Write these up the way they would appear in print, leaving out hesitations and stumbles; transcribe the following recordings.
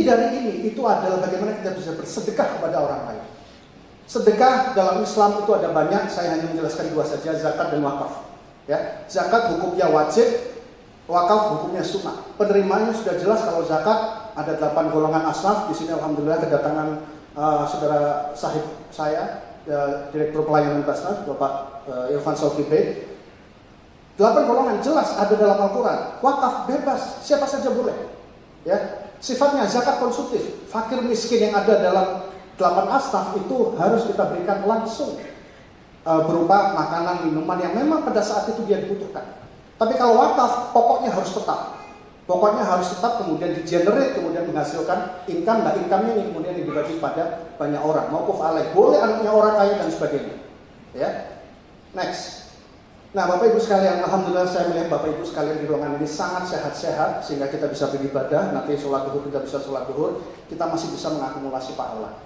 Inti dari ini itu adalah bagaimana kita bisa bersedekah kepada orang lain. Sedekah dalam Islam itu ada banyak, saya hanya menjelaskan dua saja, zakat dan wakaf. Ya, zakat hukumnya wajib, wakaf hukumnya sunnah. Penerimanya sudah jelas. Kalau zakat ada 8 golongan asnaf. Di sini alhamdulillah kedatangan saudara sahib saya, Direktur Pelayanan Basnas, Bapak Irfan Solkibe. 8 golongan jelas ada dalam Al-Quran. Wakaf bebas, siapa saja boleh. Ya, sifatnya zakat konsumtif. Fakir miskin yang ada dalam 8 asnaf itu harus kita berikan langsung berupa makanan, minuman yang memang pada saat itu dia dibutuhkan. Tapi kalau wakaf, pokoknya harus tetap. Pokoknya harus tetap, kemudian di-generate, kemudian menghasilkan income. Nah, income-nya ini kemudian dibagi pada banyak orang. Mauquf alaih, boleh anaknya orang kaya dan sebagainya. Ya, next. Nah, Bapak Ibu sekalian, alhamdulillah saya melihat Bapak Ibu sekalian di ruangan ini sangat sehat-sehat sehingga kita bisa beribadah. Nanti sholat duhur kita bisa sholat duhur, kita masih bisa mengakumulasi pahala.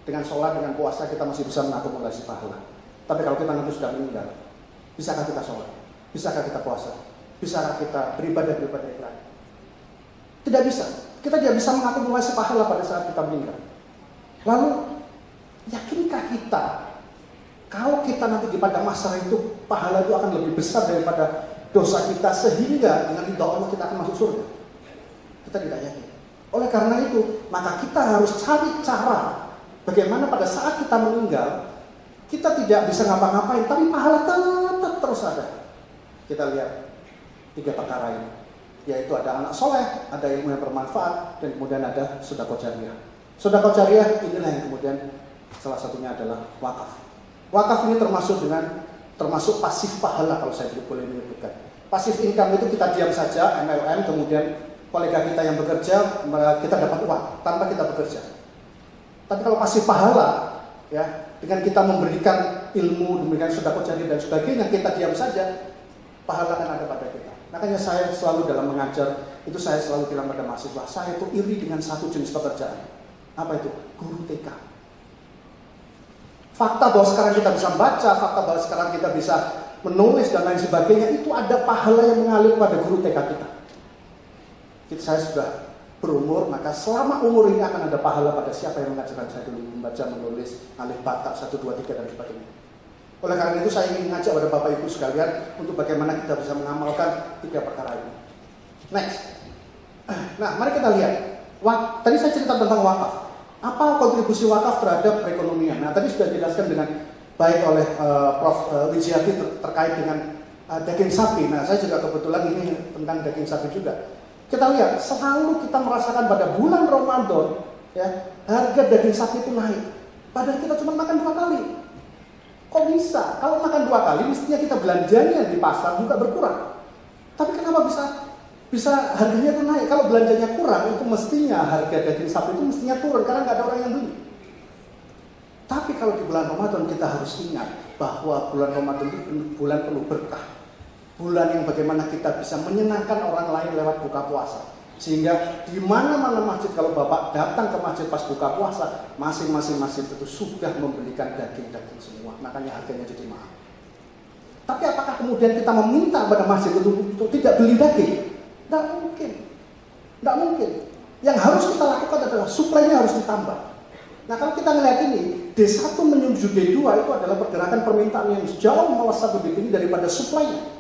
Dengan sholat, dengan puasa kita masih bisa mengakumulasi pahala. Tapi kalau kita nanti sudah meninggal, bisakah kita sholat? Bisakah kita puasa? Bisakah kita beribadah yang lain? Tidak bisa. Kita tidak bisa mengakumulasi pahala pada saat kita meninggal. Lalu, yakinkah kita kalau kita nanti di pada masa itu pahala itu akan lebih besar daripada dosa kita sehingga dengan ridha Allah kita akan masuk surga? Kita tidak yakin. Oleh karena itu, maka kita harus cari cara bagaimana pada saat kita meninggal kita tidak bisa ngapa-ngapain, tapi pahala tetap terus ada. Kita lihat 3 perkara ini, yaitu ada anak soleh, ada ilmu yang bermanfaat, dan kemudian ada sedekah jariyah. Sedekah jariyah inilah yang kemudian salah satunya adalah wakaf. Wakaf ini termasuk pasif pahala kalau saya boleh menyebutkan. Pasif income itu kita diam saja, MLM, kemudian kolega kita yang bekerja, kita dapat uang tanpa kita bekerja. Tapi kalau pasif pahala, ya, dengan kita memberikan ilmu, memberikan sedekah jariyah dan sebagainya, kita diam saja, pahala akan ada pada kita. Makanya saya selalu dalam mengajar, itu saya selalu bilang pada mahasiswa, saya itu iri dengan satu jenis pekerjaan. Apa itu? Guru TK. Fakta bahwa sekarang kita bisa baca, fakta bahwa sekarang kita bisa menulis dan lain sebagainya, itu ada pahala yang mengalir pada guru TK kita. Saya sudah berumur, maka selama umur ini akan ada pahala pada siapa yang mengajarkan saya dulu membaca, menulis, alif, bata, 1, 2, 3 dan sebagainya. Oleh karena itu saya ingin mengajak pada Bapak Ibu sekalian untuk bagaimana kita bisa mengamalkan 3 perkara ini. Next. Nah, mari kita lihat. Tadi saya cerita tentang wakaf. Apa kontribusi wakaf terhadap perekonomian? Nah, tadi sudah dijelaskan dengan baik oleh Prof. Wijiati terkait dengan daging sapi. Nah, saya juga kebetulan ini tentang daging sapi juga. Kita lihat, selalu kita merasakan pada bulan Ramadan, ya, harga daging sapi itu naik. Padahal kita cuma makan 2 kali. Kok bisa? Kalau makan 2 kali, mestinya kita belanjanya di pasar juga berkurang. Tapi kenapa bisa harganya itu naik? Kalau belanjanya kurang, itu mestinya harga daging sapi itu mestinya turun karena nggak ada orang yang beli. Tapi kalau di bulan Ramadan kita harus ingat bahwa bulan Ramadan itu bulan penuh berkah. Bulan yang bagaimana kita bisa menyenangkan orang lain lewat buka puasa. Sehingga di mana-mana masjid, kalau Bapak datang ke masjid pas buka puasa, masing-masing masjid itu sudah membelikan daging-daging semua. Makanya harganya jadi mahal. Tapi apakah kemudian kita meminta pada masjid untuk tidak beli daging? Tidak mungkin. Tidak mungkin. Yang harus kita lakukan adalah suplainya harus ditambah. Nah, kalau kita melihat ini, D1 menuju D2 itu adalah pergerakan permintaan yang jauh melesat lebih tinggi daripada suplainya.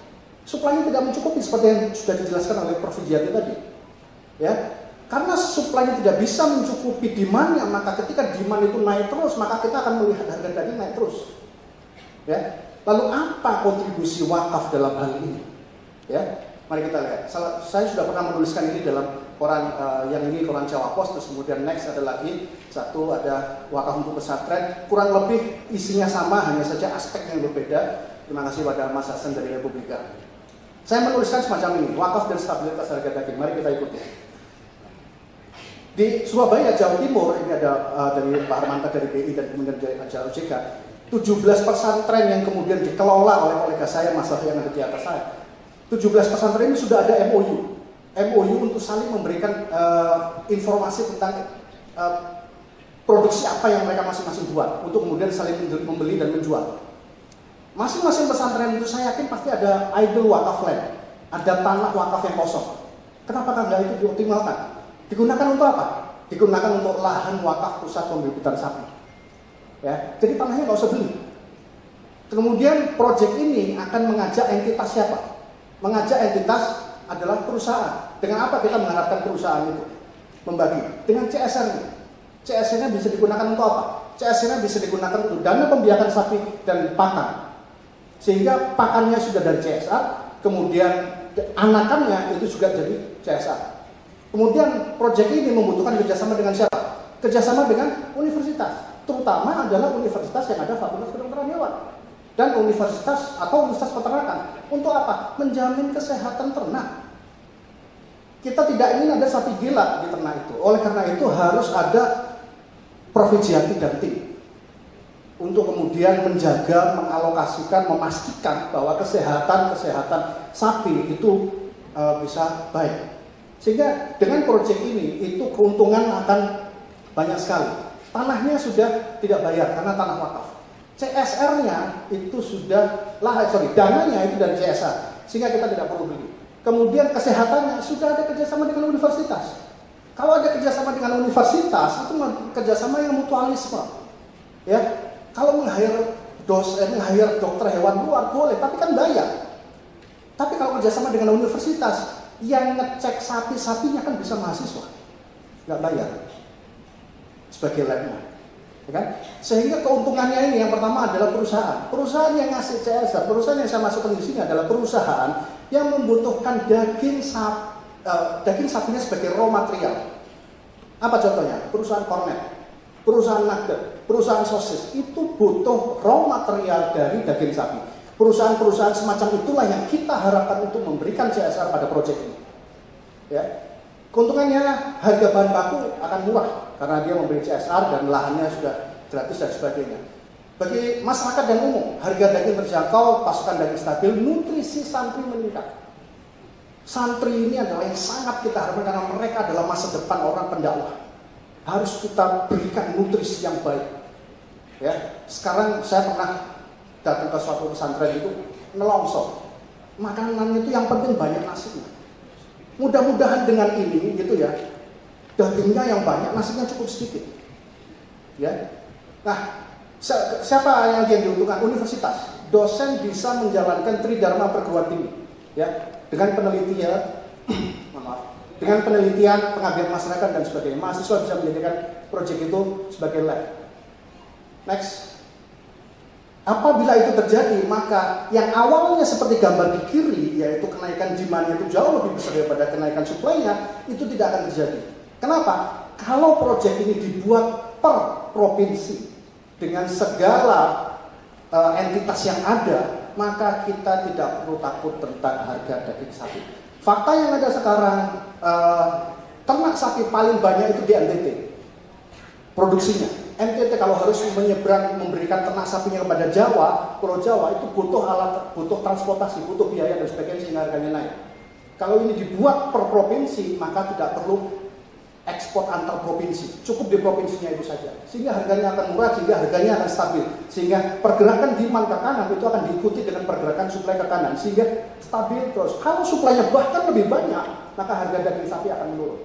Suplainya tidak mencukupi seperti yang sudah dijelaskan oleh Prof. Wijiati tadi. Ya, karena suplainya tidak bisa mencukupi demand-nya, maka ketika demand itu naik terus, maka kita akan melihat harga daging naik terus. Ya, lalu apa kontribusi wakaf dalam hal ini? Ya, mari kita lihat. Saya sudah pernah menuliskan ini dalam koran yang ini koran Jawa Pos, terus kemudian next ada lagi satu ada wakaf untuk pesantren, kurang lebih isinya sama, hanya saja aspek yang berbeda. Terima kasih pada Mas Hasan dari Republika. Saya menuliskan semacam ini, wakaf dan stabilitas harga daging. Mari kita ikuti. Di Surabaya, Jawa Timur, ini ada dari Pak Armanta dari BI dan kemudian dari Ajar OJK, 17 pesantren yang kemudian dikelola oleh kolega saya, Mas Hafi yang ada di atas saya. 17 pesantren ini sudah ada MOU. MOU untuk saling memberikan informasi tentang produksi apa yang mereka masing-masing buat, untuk kemudian saling membeli dan menjual. Masing-masing pesantren itu saya yakin pasti ada idle wakaf land, ada tanah wakaf yang kosong. Kenapa nggak itu dioptimalkan? Digunakan untuk apa? digunakan untuk lahan wakaf pusat pembibitan sapi. Ya, jadi tanahnya nggak usah beli. Kemudian proyek ini akan mengajak entitas siapa? Mengajak entitas adalah perusahaan. Dengan apa kita mengharapkan perusahaan itu? Membagi dengan CSR-nya. CSR-nya bisa digunakan untuk apa? CSR-nya bisa digunakan untuk dana pembiakan sapi dan pakan. Sehingga pakannya sudah dari CSR, kemudian anakannya itu juga jadi CSR. Kemudian proyek ini membutuhkan kerjasama dengan siapa? Kerjasama dengan universitas, terutama adalah universitas yang ada fakultas kedokteran hewan dan universitas atau universitas peternakan. Untuk apa? Menjamin kesehatan ternak. Kita tidak ingin ada sapi gila di ternak itu. Oleh karena itu harus ada provinsiati dan tim untuk kemudian menjaga, mengalokasikan, memastikan bahwa kesehatan sapi itu bisa baik. Sehingga dengan proyek ini itu keuntungan akan banyak sekali. Tanahnya sudah tidak bayar karena tanah wakaf. CSR-nya itu sudah dananya itu dari CSR, sehingga kita tidak perlu beli. Kemudian kesehatannya sudah ada kerjasama dengan universitas. Kalau ada kerjasama dengan universitas itu kerjasama yang mutualisme. Ya, kalau meng-hire dosen, meng-hire dokter hewan luar boleh, tapi kan bayar. Tapi kalau kerjasama dengan universitas, yang ngecek sapi-sapinya kan bisa mahasiswa, nggak bayar sebagai labnya, ya kan? Sehingga keuntungannya ini yang pertama adalah perusahaan yang ngasih CSR, perusahaan yang saya masukkan di sini adalah perusahaan yang membutuhkan daging sapinya sebagai raw material. Apa contohnya? Perusahaan kornet, perusahaan nugget, perusahaan sosis itu butuh raw material dari daging sapi. Perusahaan-perusahaan semacam itulah yang kita harapkan untuk memberikan CSR pada proyek ini. Ya, keuntungannya harga bahan baku akan murah karena dia memberi CSR dan lahannya sudah gratis dan sebagainya. Bagi masyarakat dan umum, harga daging terjangkau, pasokan daging stabil, nutrisi santri meningkat. Santri ini adalah yang sangat kita harapkan karena mereka adalah masa depan orang pendakwah. Harus kita berikan nutrisi yang baik. Ya, sekarang saya pernah datang ke suatu pesantren itu nelongso. Makanan itu yang penting banyak nasinya. Mudah-mudahan dengan ini gitu ya, dagingnya yang banyak, nasinya cukup sedikit. Ya. Nah, siapa yang diuntungkan? Universitas. Dosen bisa menjalankan tridharma perguruan tinggi, ya, dengan penelitian, dengan penelitian, pengabdian masyarakat dan sebagainya. Mahasiswa bisa menjadikan proyek itu sebagai lab. Next. Apabila itu terjadi, maka yang awalnya seperti gambar di kiri, yaitu kenaikan demand-nya itu jauh lebih besar daripada kenaikan supply-nya, itu tidak akan terjadi. Kenapa? Kalau proyek ini dibuat per provinsi dengan segala entitas yang ada, maka kita tidak perlu takut tentang harga daging sapi. Fakta yang ada sekarang, ternak sapi paling banyak itu di NTT produksinya. NTT kalau harus menyeberang, memberikan ternak sapinya kepada Jawa, Pulau Jawa itu butuh alat, butuh transportasi, butuh biaya dan sebagainya sehingga harganya naik. Kalau ini dibuat per provinsi, maka tidak perlu ekspor antar provinsi, cukup di provinsinya itu saja. Sehingga harganya akan murah, sehingga harganya akan stabil. Sehingga pergerakan demand ke kanan itu akan diikuti dengan pergerakan suplai ke kanan, sehingga stabil terus. Kalau suplainya bahkan lebih banyak, maka harga daging sapi akan menurun.